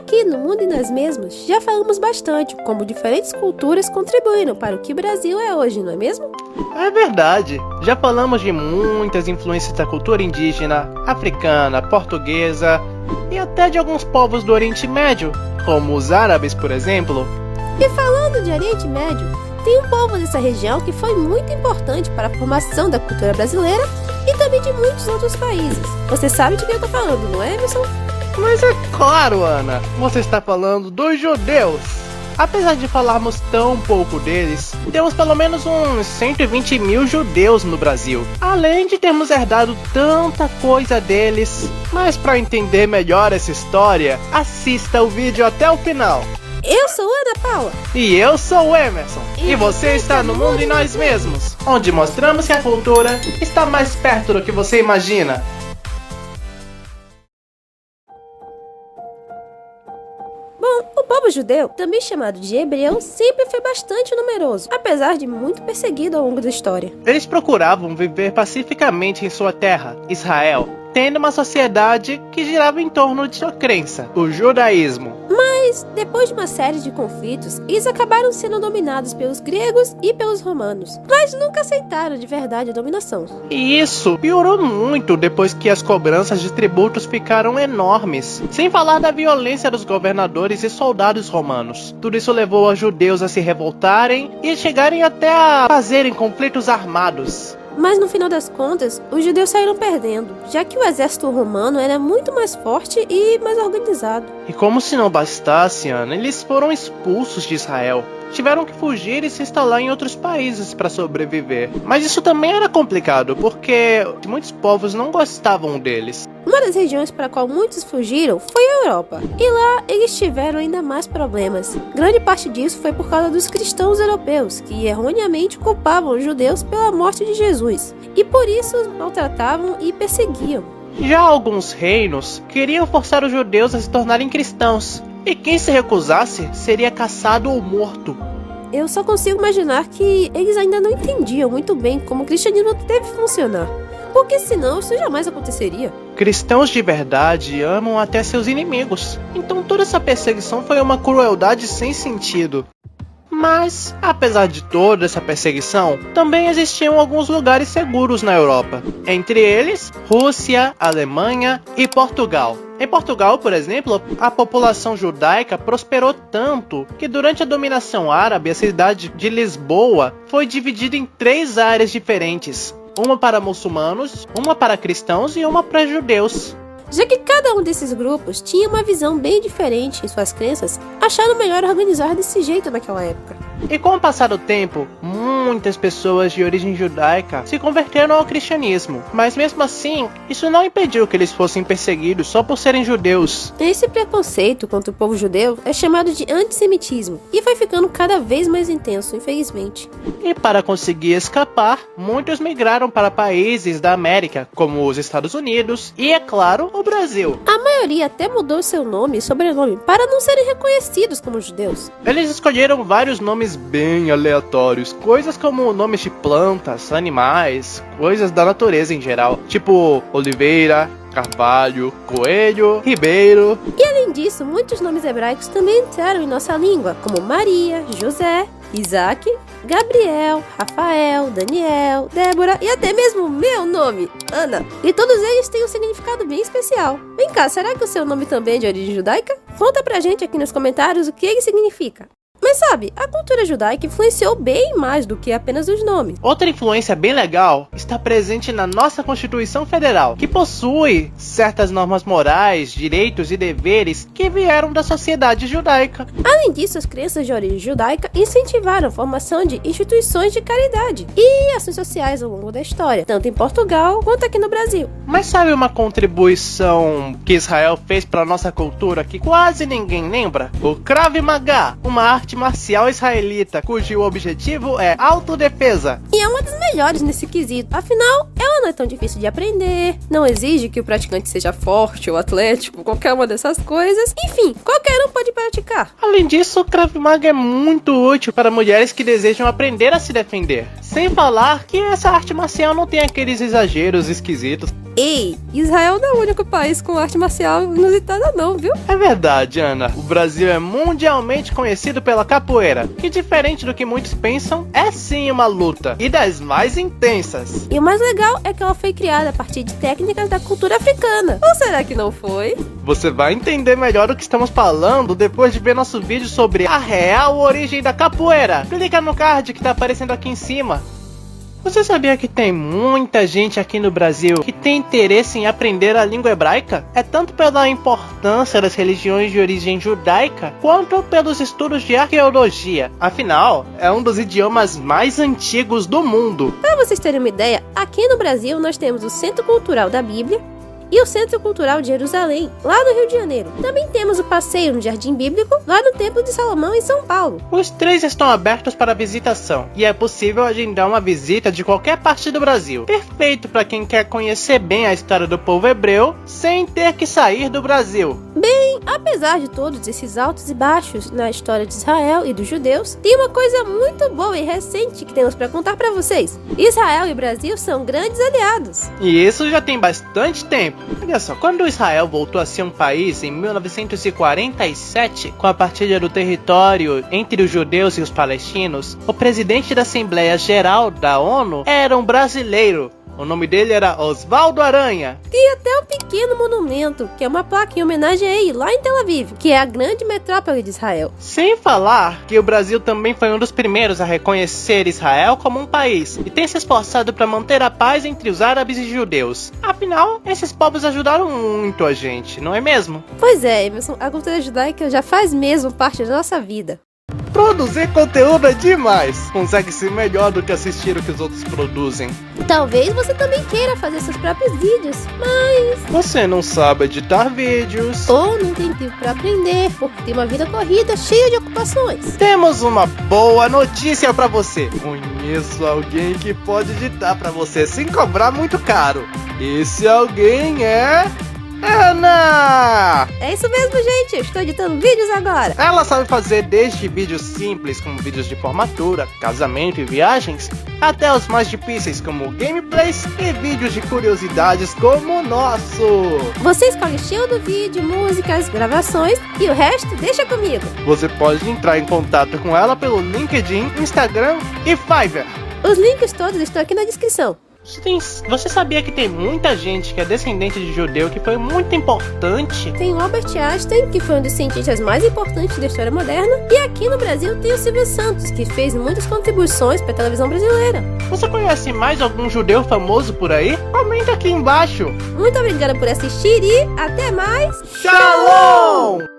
aqui no Mundo e Nós Mesmos já falamos bastante como diferentes culturas contribuíram para o que o Brasil é hoje, não é mesmo? É verdade, já falamos de muitas influências da cultura indígena, africana, portuguesa e até de alguns povos do Oriente Médio, como os árabes, por exemplo. E falando de Oriente Médio, tem um povo dessa região que foi muito importante para a formação da cultura brasileira e também de muitos outros países. Você sabe de quem eu tô falando, não é, Emerson? Mas é claro, Ana, você está falando dos judeus. Apesar de falarmos tão pouco deles, temos pelo menos uns 120 mil judeus no Brasil, além de termos herdado tanta coisa deles. Mas para entender melhor essa história, assista o vídeo até o final. Eu sou Ana Paula. E eu sou o Emerson. E você está no Mundo e Nós Mesmos, onde mostramos que a cultura está mais perto do que você imagina. Bom, o povo judeu, também chamado de hebreu, sempre foi bastante numeroso, apesar de muito perseguido ao longo da história. Eles procuravam viver pacificamente em sua terra, Israel, tendo uma sociedade que girava em torno de sua crença, o judaísmo. Mas, depois de uma série de conflitos, eles acabaram sendo dominados pelos gregos e pelos romanos, mas nunca aceitaram de verdade a dominação. E isso piorou muito depois que as cobranças de tributos ficaram enormes, sem falar da violência dos governadores e soldados romanos. Tudo isso levou os judeus a se revoltarem e chegarem até a fazerem conflitos armados. Mas no final das contas, os judeus saíram perdendo, já que o exército romano era muito mais forte e mais organizado. E como se não bastasse, Ana, eles foram expulsos de Israel. Tiveram que fugir e se instalar em outros países para sobreviver. Mas isso também era complicado, porque muitos povos não gostavam deles. Uma das regiões para a qual muitos fugiram foi a Europa, e lá eles tiveram ainda mais problemas. Grande parte disso foi por causa dos cristãos europeus, que erroneamente culpavam os judeus pela morte de Jesus, e por isso os maltratavam e perseguiam. Já alguns reinos queriam forçar os judeus a se tornarem cristãos, e quem se recusasse seria caçado ou morto. Eu só consigo imaginar que eles ainda não entendiam muito bem como o cristianismo deve funcionar, porque senão isso jamais aconteceria. Cristãos de verdade amam até seus inimigos, então toda essa perseguição foi uma crueldade sem sentido. Mas, apesar de toda essa perseguição, também existiam alguns lugares seguros na Europa. Entre eles, Rússia, Alemanha e Portugal. Em Portugal, por exemplo, a população judaica prosperou tanto que durante a dominação árabe, a cidade de Lisboa foi dividida em 3 áreas diferentes. Uma para muçulmanos, uma para cristãos e uma para judeus. Já que cada um desses grupos tinha uma visão bem diferente em suas crenças, acharam melhor organizar desse jeito naquela época. E com o passar do tempo, muitas pessoas de origem judaica se converteram ao cristianismo, mas mesmo assim, isso não impediu que eles fossem perseguidos só por serem judeus. Esse preconceito contra o povo judeu é chamado de antissemitismo e foi ficando cada vez mais intenso, infelizmente. E para conseguir escapar, muitos migraram para países da América, como os Estados Unidos e, é claro, o Brasil. A maioria até mudou seu nome e sobrenome para não serem reconhecidos como judeus. Eles escolheram vários nomes bem aleatórios, coisas como nomes de plantas, animais, coisas da natureza em geral, tipo Oliveira, Carvalho, Coelho, Ribeiro. E além disso, muitos nomes hebraicos também entraram em nossa língua, como Maria, José, Isaac, Gabriel, Rafael, Daniel, Débora e até mesmo o meu nome, Ana. E todos eles têm um significado bem especial. Vem cá, será que o seu nome também é de origem judaica? Conta pra gente aqui nos comentários o que ele significa. Mas sabe, a cultura judaica influenciou bem mais do que apenas os nomes. Outra influência bem legal está presente na nossa Constituição Federal, que possui certas normas morais, direitos e deveres que vieram da sociedade judaica. Além disso, as crenças de origem judaica incentivaram a formação de instituições de caridade e ações sociais ao longo da história, tanto em Portugal quanto aqui no Brasil. Mas sabe uma contribuição que Israel fez para nossa cultura que quase ninguém lembra? O Krav Maga, uma arte arte marcial israelita, cujo objetivo é autodefesa. E é uma das melhores nesse quesito. Afinal, ela não é tão difícil de aprender, não exige que o praticante seja forte ou atlético, qualquer uma dessas coisas. Enfim, qualquer um pode praticar. Além disso, o Krav Maga é muito útil para mulheres que desejam aprender a se defender. Sem falar que essa arte marcial não tem aqueles exageros esquisitos. Ei, Israel não é o único país com arte marcial inusitada não, viu? É verdade, Ana. O Brasil é mundialmente conhecido pela capoeira, que diferente do que muitos pensam, é sim uma luta, e das mais intensas. E o mais legal é que ela foi criada a partir de técnicas da cultura africana. Ou será que não foi? Você vai entender melhor o que estamos falando depois de ver nosso vídeo sobre a real origem da capoeira. Clica no card que tá aparecendo aqui em cima. Você sabia que tem muita gente aqui no Brasil que tem interesse em aprender a língua hebraica? É tanto pela importância das religiões de origem judaica, quanto pelos estudos de arqueologia. Afinal, é um dos idiomas mais antigos do mundo. Para vocês terem uma ideia, aqui no Brasil nós temos o Centro Cultural da Bíblia e o Centro Cultural de Jerusalém, lá no Rio de Janeiro. Também temos o passeio no Jardim Bíblico, lá no Templo de Salomão, em São Paulo. Os três estão abertos para visitação, e é possível agendar uma visita de qualquer parte do Brasil. Perfeito para quem quer conhecer bem a história do povo hebreu, sem ter que sair do Brasil. Bem, apesar de todos esses altos e baixos na história de Israel e dos judeus, tem uma coisa muito boa e recente que temos para contar para vocês. Israel e o Brasil são grandes aliados. E isso já tem bastante tempo. Olha só, quando Israel voltou a ser um país em 1947, com a partilha do território entre os judeus e os palestinos, o presidente da Assembleia Geral da ONU era um brasileiro. O nome dele era Oswaldo Aranha. Tem até um pequeno monumento, que é uma placa em homenagem a ele, lá em Tel Aviv, que é a grande metrópole de Israel. Sem falar que o Brasil também foi um dos primeiros a reconhecer Israel como um país e tem se esforçado para manter a paz entre os árabes e judeus. Afinal, esses povos ajudaram muito a gente, não é mesmo? Pois é, Emerson, a cultura judaica já faz mesmo parte da nossa vida. Produzir conteúdo é demais. Consegue ser melhor do que assistir o que os outros produzem. Talvez você também queira fazer seus próprios vídeos, mas Você não sabe editar vídeos. ou não tem tempo para aprender, porque tem uma vida corrida cheia de ocupações. Temos uma boa notícia pra você. Conheço alguém que pode editar pra você sem cobrar muito caro. Esse alguém é Ana! É isso mesmo, gente, eu estou editando vídeos agora. Ela sabe fazer desde vídeos simples, como vídeos de formatura, casamento e viagens, até os mais difíceis, como gameplays e vídeos de curiosidades como o nosso. Você escolhe o estilo do vídeo, músicas, gravações e o resto deixa comigo. Você pode entrar em contato com ela pelo LinkedIn, Instagram e Fiverr. Os links todos estão aqui na descrição. Você sabia que tem muita gente que é descendente de judeu que foi muito importante? Tem o Albert Einstein, que foi um dos cientistas mais importantes da história moderna. E aqui no Brasil tem o Silvio Santos, que fez muitas contribuições para a televisão brasileira. Você conhece mais algum judeu famoso por aí? Comenta aqui embaixo. Muito obrigada por assistir e até mais. Shalom!